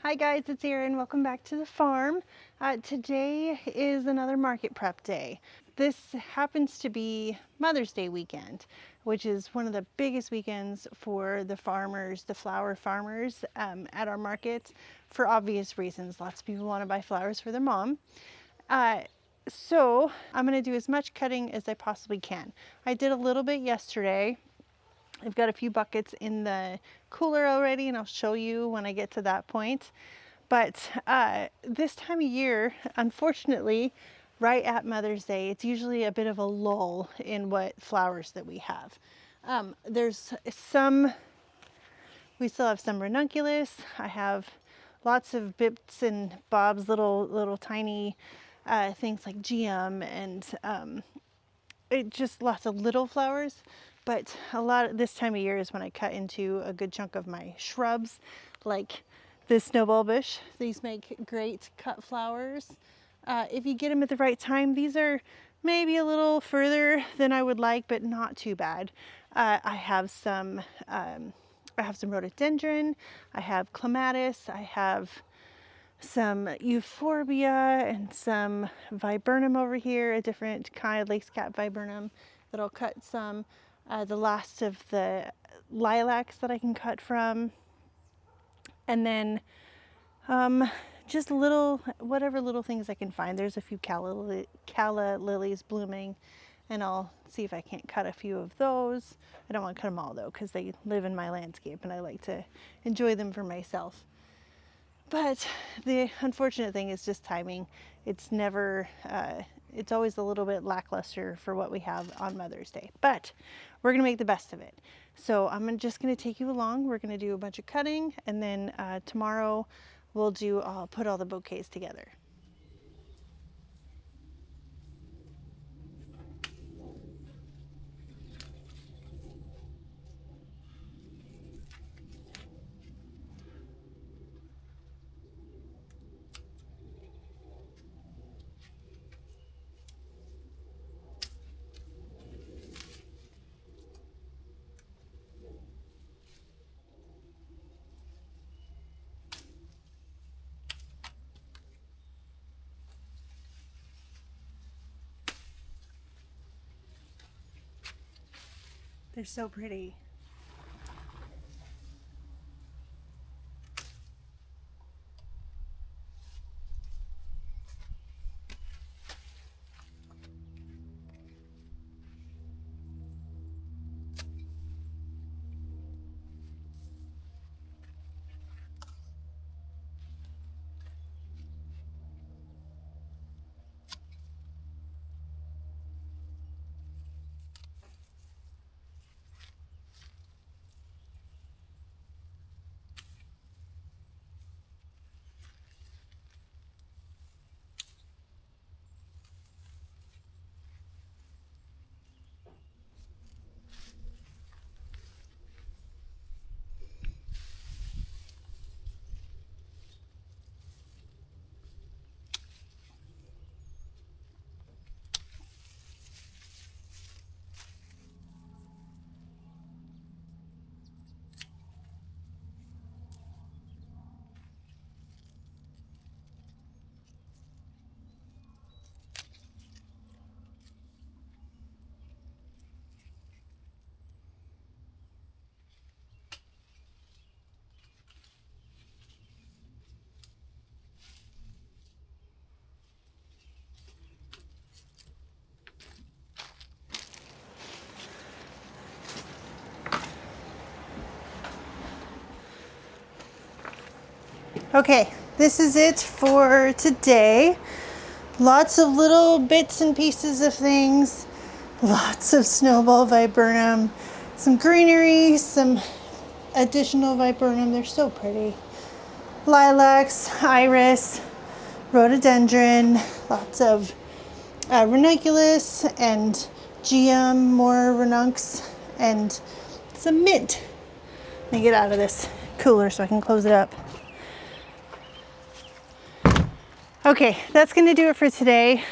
Hi guys, it's Erin. Welcome back to the farm. Today is another market prep day. This happens to be Mother's Day weekend, which is one of the biggest weekends for the farmers, the flower farmers at our market, for obvious reasons. Lots of people want to buy flowers for their mom. So I'm going to do as much cutting as I possibly can. I did a little bit yesterday. I've got a few buckets in the cooler already, and I'll show you when I get to that point. But this time of year, unfortunately, right at Mother's Day, it's usually a bit of a lull in what flowers that we have. We still have some ranunculus. I have lots of bips and bobs, little tiny things like geum and it just lots of little flowers. But a lot this time of year is when I cut into a good chunk of my shrubs, like this snowball bush. These make great cut flowers. If you get them at the right time, these are maybe a little further than I would like, but not too bad. I have some rhododendron, I have clematis, I have some euphorbia and some viburnum over here, a different kind of lace cap viburnum that I'll cut some. The last of the lilacs that I can cut from. And then just whatever little things I can find. There's a few calla lilies blooming, and I'll see if I can't cut a few of those. I don't want to cut them all though, because they live in my landscape and I like to enjoy them for myself. But the unfortunate thing is just timing. It's always a little bit lackluster for what we have on Mother's Day, but we're gonna make the best of it. So I'm just gonna take you along. We're gonna do a bunch of cutting, and then tomorrow I'll put all the bouquets together. They're so pretty. Okay, this is it for today. Lots of little bits and pieces of things. Lots of snowball viburnum, some greenery, some additional viburnum. They're so pretty. Lilacs, iris, rhododendron, lots of ranunculus and geum, more ranuncs, and some mint. Let me get out of this cooler so I can close it up. Okay, that's going to do it for today.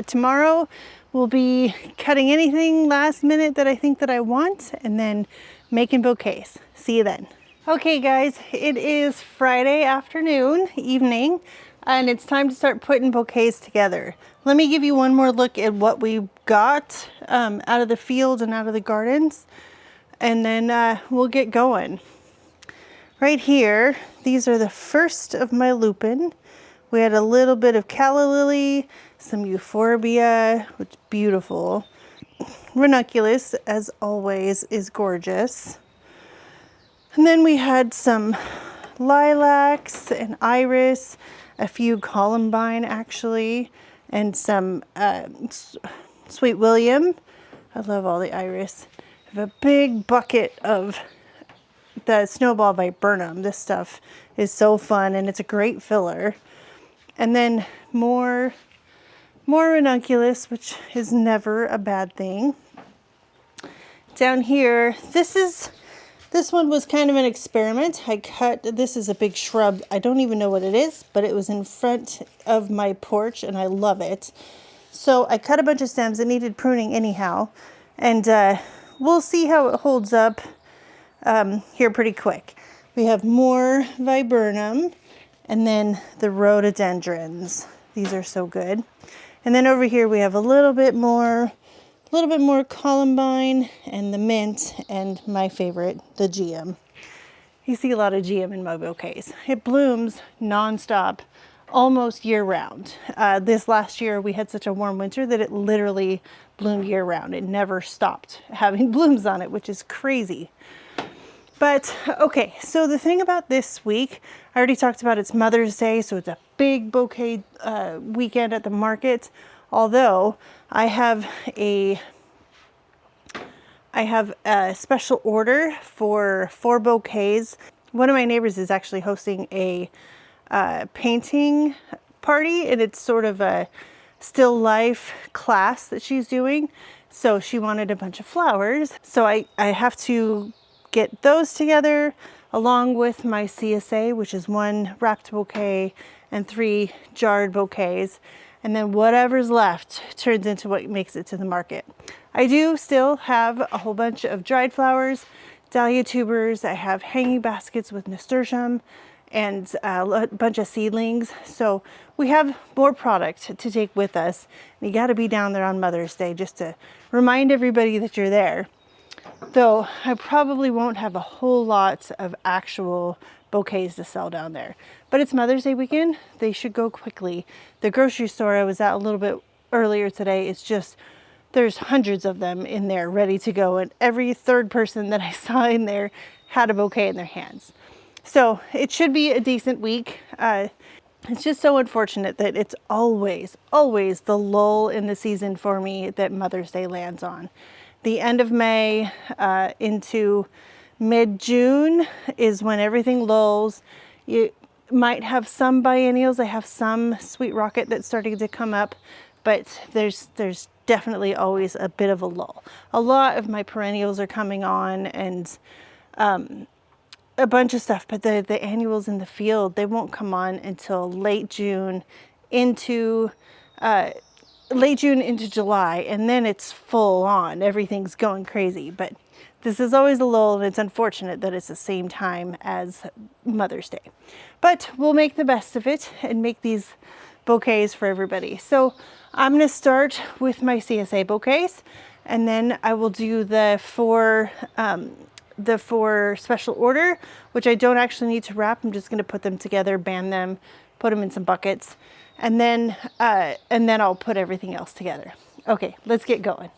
Tomorrow we'll be cutting anything last minute that I think that I want, and then making bouquets. See you then. Okay guys, it is Friday afternoon, evening, and it's time to start putting bouquets together. Let me give you one more look at what we got out of the field and out of the gardens, and then we'll get going. Right here, these are the first of my lupin. We had a little bit of calla lily, some euphorbia, which is beautiful. Ranunculus, as always, is gorgeous. And then we had some lilacs and iris, a few columbine actually, and some sweet William. I love all the iris. I have a big bucket of the snowball viburnum. This stuff is so fun and it's a great filler. And then more ranunculus, which is never a bad thing. Down here, this one was kind of an experiment. This is a big shrub. I don't even know what it is, but it was in front of my porch and I love it. So I cut a bunch of stems that needed pruning anyhow. And we'll see how it holds up here pretty quick. We have more viburnum and then the rhododendrons. These are so good. And then over here we have a little bit more columbine and the mint, and my favorite, the geum. You see a lot of geum in my bouquets. It blooms nonstop, almost year round. This last year we had such a warm winter that it literally bloomed year round. It never stopped having blooms on it, which is crazy. But okay, so the thing about this week, I already talked about it's Mother's Day, so it's a big bouquet weekend at the market. Although I have a special order for 4 bouquets. One of my neighbors is actually hosting a painting party, and it's sort of a still life class that she's doing. So she wanted a bunch of flowers. So I have to get those together along with my CSA, which is 1 wrapped bouquet and 3 jarred bouquets. And then whatever's left turns into what makes it to the market. I do still have a whole bunch of dried flowers, dahlia tubers. I have hanging baskets with nasturtium and a bunch of seedlings. So we have more product to take with us. And you gotta be down there on Mother's Day just to remind everybody that you're there. Though I probably won't have a whole lot of actual bouquets to sell down there. But it's Mother's Day weekend. They should go quickly. The grocery store I was at a little bit earlier today, it's just, there's hundreds of them in there ready to go. And every third person that I saw in there had a bouquet in their hands. So it should be a decent week. It's just so unfortunate that it's always the lull in the season for me that Mother's Day lands on. The end of May into mid-June is when everything lulls. You might have some biennials. I have some sweet rocket that's starting to come up, but there's definitely always a bit of a lull. A lot of my perennials are coming on, and a bunch of stuff, but the annuals in the field, they won't come on until late June into July, and then it's full on. Everything's going crazy, but this is always a lull, and it's unfortunate that it's the same time as Mother's Day. But we'll make the best of it and make these bouquets for everybody. So I'm going to start with my CSA bouquets, and then I will do the four special order, which I don't actually need to wrap. I'm just going to put them together, band them, put them in some buckets, and then I'll put everything else together. Okay, let's get going.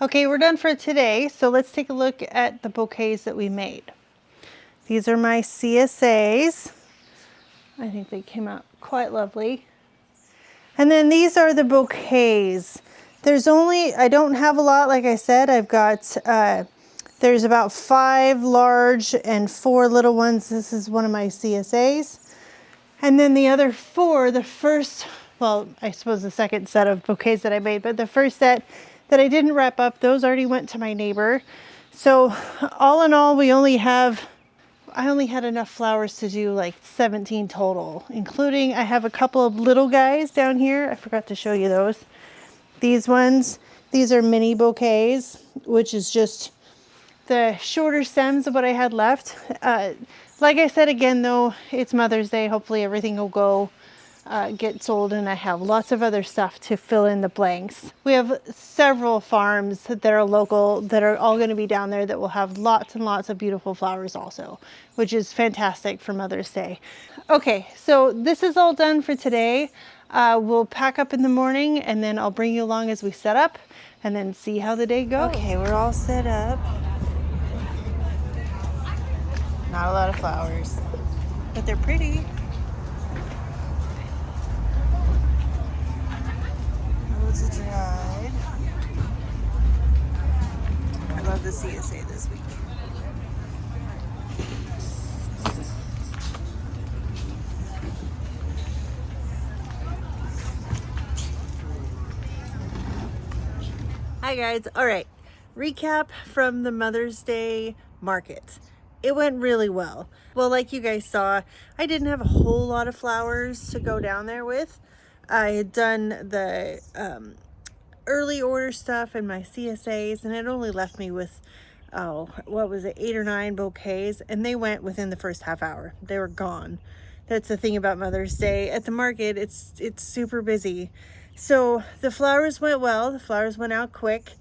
Okay, we're done for today. So let's take a look at the bouquets that we made. These are my CSAs. I think they came out quite lovely. And then these are the bouquets. I don't have a lot, like I said. I've got, there's about 5 large and 4 little ones. This is one of my CSAs. And then the other 4, well, I suppose the second set of bouquets that I made, but the first set that I didn't wrap up, those already went to my neighbor. So all in all, I only had enough flowers to do like 17 total, including I have a couple of little guys down here. I forgot to show you those. These ones, these are mini bouquets, which is just the shorter stems of what I had left. Like I said again, though, it's Mother's Day. Hopefully everything will go get sold, and I have lots of other stuff to fill in the blanks. We have several farms that are local that are all going to be down there that will have lots and lots of beautiful flowers also, which is fantastic for Mother's Day. Okay, so this is all done for today. We'll pack up in the morning, and then I'll bring you along as we set up and then see how the day goes. Okay, we're all set up. Not a lot of flowers, but they're pretty. Loads of dried. I love the CSA this week. Hi guys, all right, recap from the Mother's Day market. It went really well. Well, like you guys saw, I didn't have a whole lot of flowers to go down there with. I had done the early order stuff and my CSAs, and it only left me with, what was it, 8 or 9 bouquets, and they went within the first half hour. They were gone. That's the thing about Mother's Day. At the market, it's super busy. So the flowers went well. The flowers went out quick.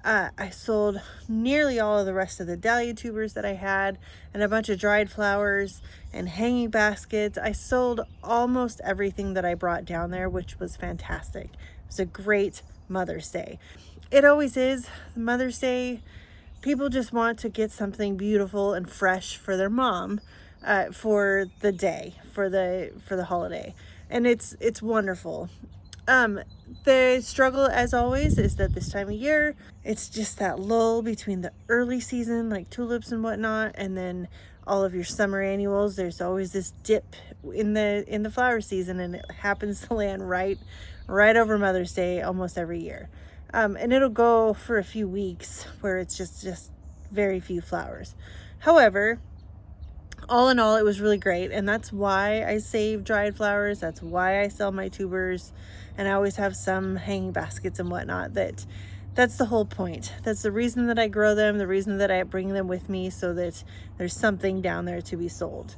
I sold nearly all of the rest of the dahlia tubers that I had, and a bunch of dried flowers and hanging baskets. I sold almost everything that I brought down there, which was fantastic. It was a great Mother's Day. It always is. Mother's Day, people just want to get something beautiful and fresh for their mom, for the day, for the holiday, and it's wonderful. The struggle, as always, is that this time of year, it's just that lull between the early season, like tulips and whatnot, and then all of your summer annuals. There's always this dip in the flower season, and it happens to land right over Mother's Day almost every year. And it'll go for a few weeks where it's just very few flowers. However, all in all, it was really great, and that's why I save dried flowers. That's why I sell my tubers, and I always have some hanging baskets and whatnot. That's the whole point. That's the reason that I grow them, the reason that I bring them with me, so that there's something down there to be sold.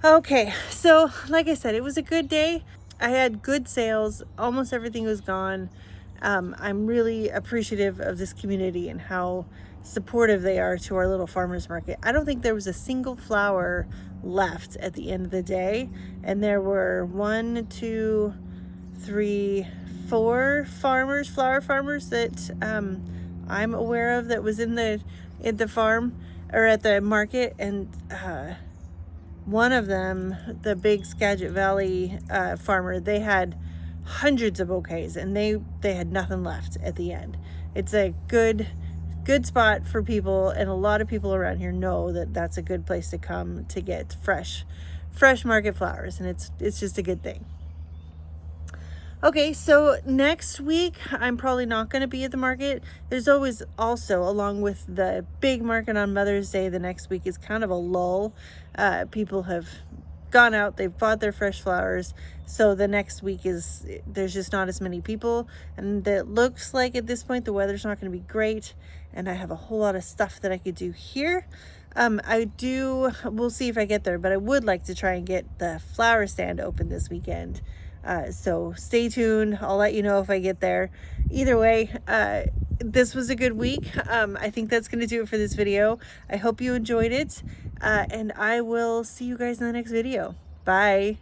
Okay, so like I said, it was a good day. I had good sales. Almost everything was gone. I'm really appreciative of this community and how supportive they are to our little farmers market. I don't think there was a single flower left at the end of the day, and there were 1, 2, 3, 4 flower farmers that I'm aware of that was in the farm or at the market, and one of them, the big Skagit Valley farmer, they had hundreds of bouquets, and they had nothing left at the end. It's a good spot for people, and a lot of people around here know that that's a good place to come to get fresh market flowers, and it's just a good thing. Okay, so next week I'm probably not going to be at the market. There's always also, along with the big market on Mother's Day, the next week is kind of a lull. People have gone out, they've bought their fresh flowers, so the next week there's just not as many people, and it looks like at this point the weather's not going to be great, and I have a whole lot of stuff that I could do here. We'll see if I get there, but I would like to try and get the flower stand open this weekend. So stay tuned. I'll let you know if I get there. Either way, this was a good week. I think that's going to do it for this video. I hope you enjoyed it, and I will see you guys in the next video. Bye.